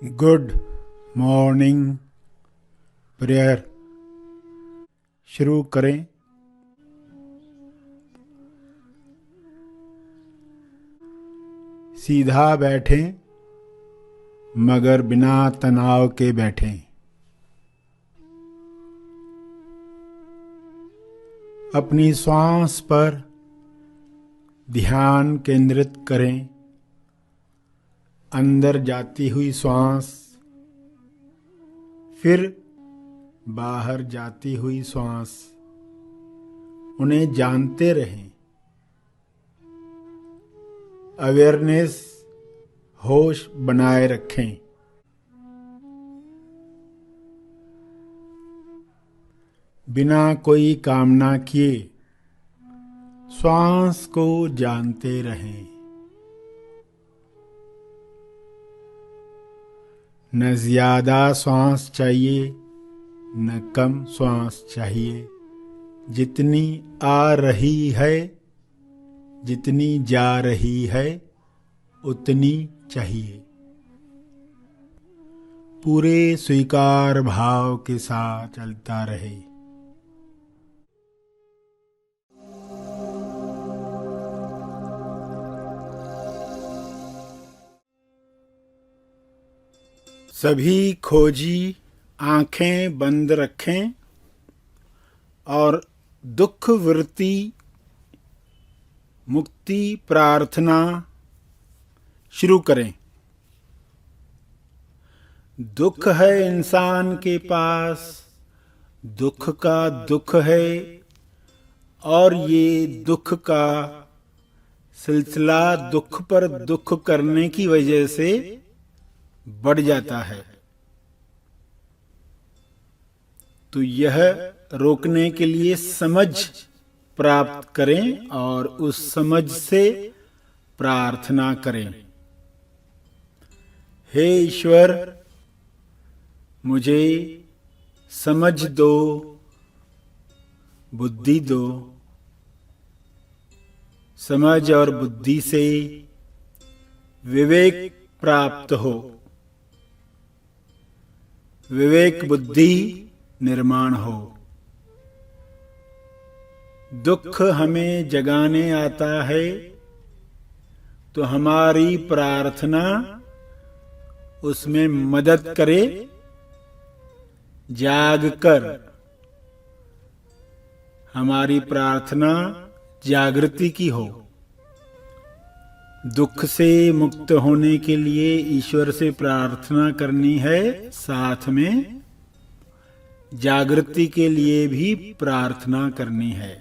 Good morning prayer शुरू करें। सीधा बैठें मगर बिना तनाव के बैठें। अपनी श्वास पर ध्यान केंद्रित करें। अंदर जाती हुई श्वास, फिर बाहर जाती हुई श्वास, उन्हें जानते रहें। अवेयरनेस, होश बनाए रखें। बिना कोई कामना किए श्वास को जानते रहें। न ज्यादा श्वास चाहिए न कम श्वास चाहिए। जितनी आ रही है, जितनी जा रही है, उतनी चाहिए। पूरे स्वीकार भाव के साथ चलता रहे। सभी खोजी आंखें बंद रखें और दुख वृत्ति मुक्ति प्रार्थना शुरू करें। दुख है इंसान के पास, दुख का दुख है, और ये दुख का सिलसिला दुख पर दुख करने की वजह से बढ़ जाता है। तो यह रोकने के लिए समझ प्राप्त करें और उस समझ से प्रार्थना करें। हे ईश्वर, मुझे समझ दो, बुद्धि दो। समझ और बुद्धि से विवेक प्राप्त हो। विवेक बुद्धि निर्माण हो। दुख हमें जगाने आता है तो हमारी प्रार्थना उसमें मदद करे। जाग कर हमारी प्रार्थना जागृति की हो। दुख से मुक्त होने के लिए ईश्वर से प्रार्थना करनी है, साथ में जागृति के लिए भी प्रार्थना करनी है।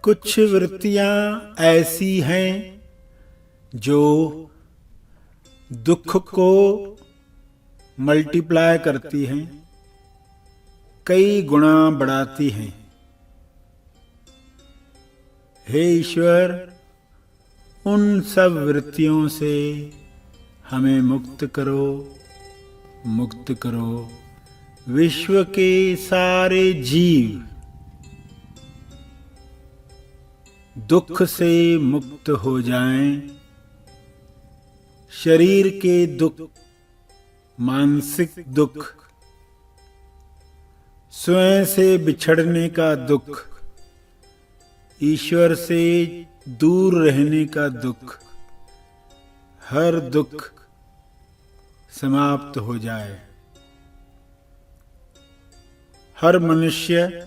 कुछ वृत्तियां ऐसी हैं जो दुख को मल्टीप्लाई करती हैं, कई गुना बढ़ाती हैं। हे ईश्वर, उन सब वृत्तियों से हमें मुक्त करो, मुक्त करो। विश्व के सारे जीव दुख से मुक्त हो जाएं। शरीर के दुख, मानसिक दुख, स्वयं से बिछड़ने का दुख, ईश्वर से दूर रहने का दुख, हर दुख समाप्त हो जाए। हर मनुष्य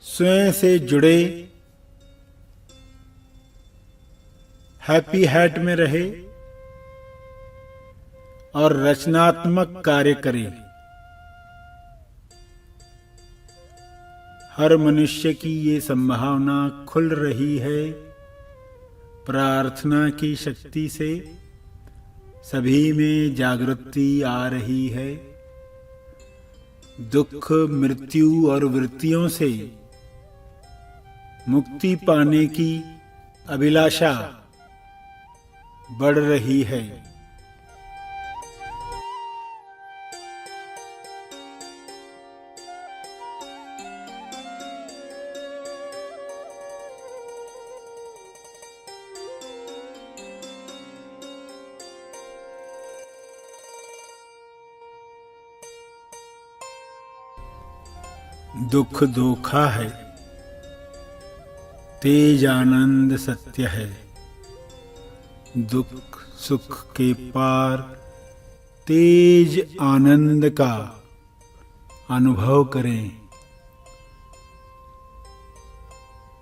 स्वयं से जुड़े, हैप्पी हैट में रहे और रचनात्मक कार्य करे। हर मनुष्य की ये संभावना खुल रही है। प्रार्थना की शक्ति से सभी में जागृति आ रही है। दुख, मृत्यु और वृत्तियों से मुक्ति पाने की अभिलाषा बढ़ रही है। दुख धोखा है, तेज आनंद सत्य है। दुख सुख के पार तेज आनंद का अनुभव करें।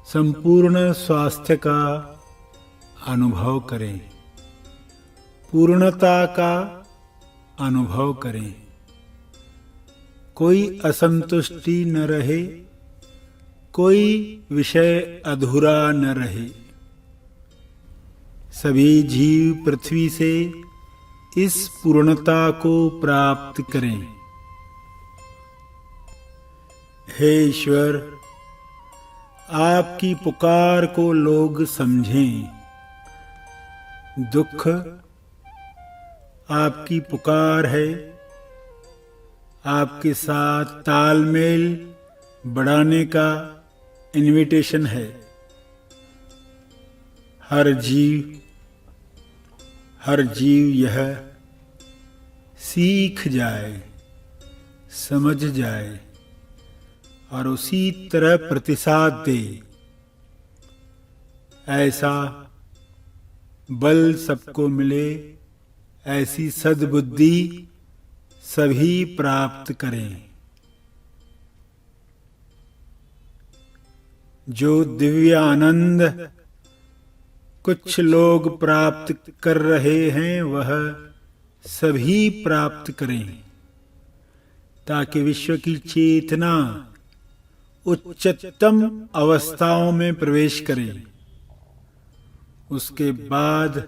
संपूर्ण स्वास्थ्य का अनुभव करें। पूर्णता का अनुभव करें। कोई असंतुष्टि न रहे, कोई विषय अधूरा न रहे। सभी जीव पृथ्वी से इस पूर्णता को प्राप्त करें। हे ईश्वर, आपकी पुकार को लोग समझें। दुख आपकी पुकार है। आपके साथ तालमेल बढ़ाने का इनविटेशन है। हर जीव यह सीख जाए, समझ जाए और उसी तरह प्रतिसाद दे। ऐसा बल सबको मिले, ऐसी सद्बुद्धि सभी प्राप्त करें। जो दिव्य आनंद कुछ लोग प्राप्त कर रहे हैं, वह सभी प्राप्त करें, ताकि विश्व की चेतना उच्चतम अवस्थाओं में प्रवेश करे। उसके बाद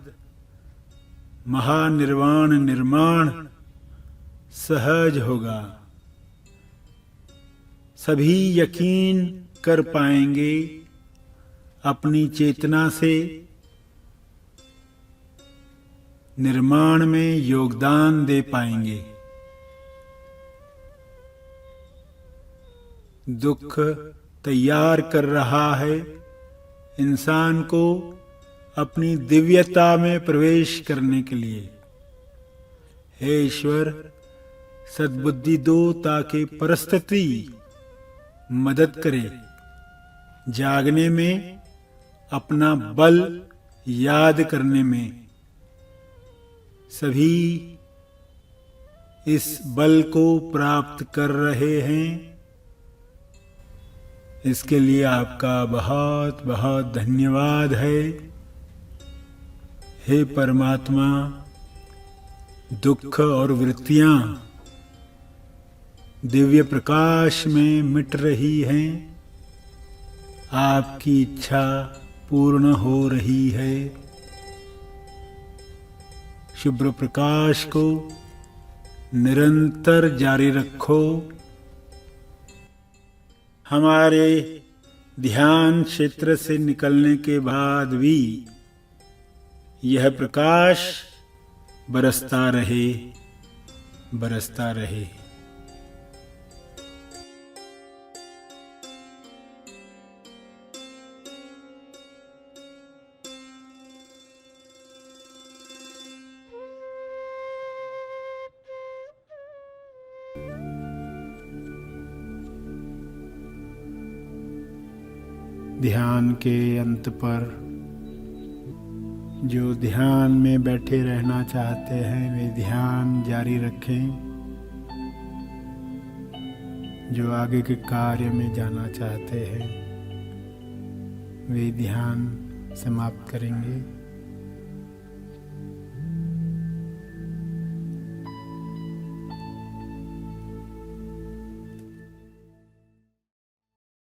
महानिर्वाण निर्माण सहज होगा। सभी यकीन कर पाएंगे, अपनी चेतना से निर्माण में योगदान दे पाएंगे। दुख तैयार कर रहा है इंसान को अपनी दिव्यता में प्रवेश करने के लिए। हे ईश्वर, सद्बुद्धि दो ताकि परिस्थिति मदद करे जागने में, अपना बल याद करने में। सभी इस बल को प्राप्त कर रहे हैं। इसके लिए आपका बहुत बहुत धन्यवाद है। हे परमात्मा, दुख और वृत्तियां दिव्य प्रकाश में मिट रही हैं। आपकी इच्छा पूर्ण हो रही है। शुभ्र प्रकाश को निरंतर जारी रखो। हमारे ध्यान क्षेत्र से निकलने के बाद भी यह प्रकाश बरसता रहे, बरसता रहे। ध्यान के अंत पर जो ध्यान में बैठे रहना चाहते हैं वे ध्यान जारी रखें। जो आगे के कार्य में जाना चाहते हैं वे ध्यान समाप्त करेंगे।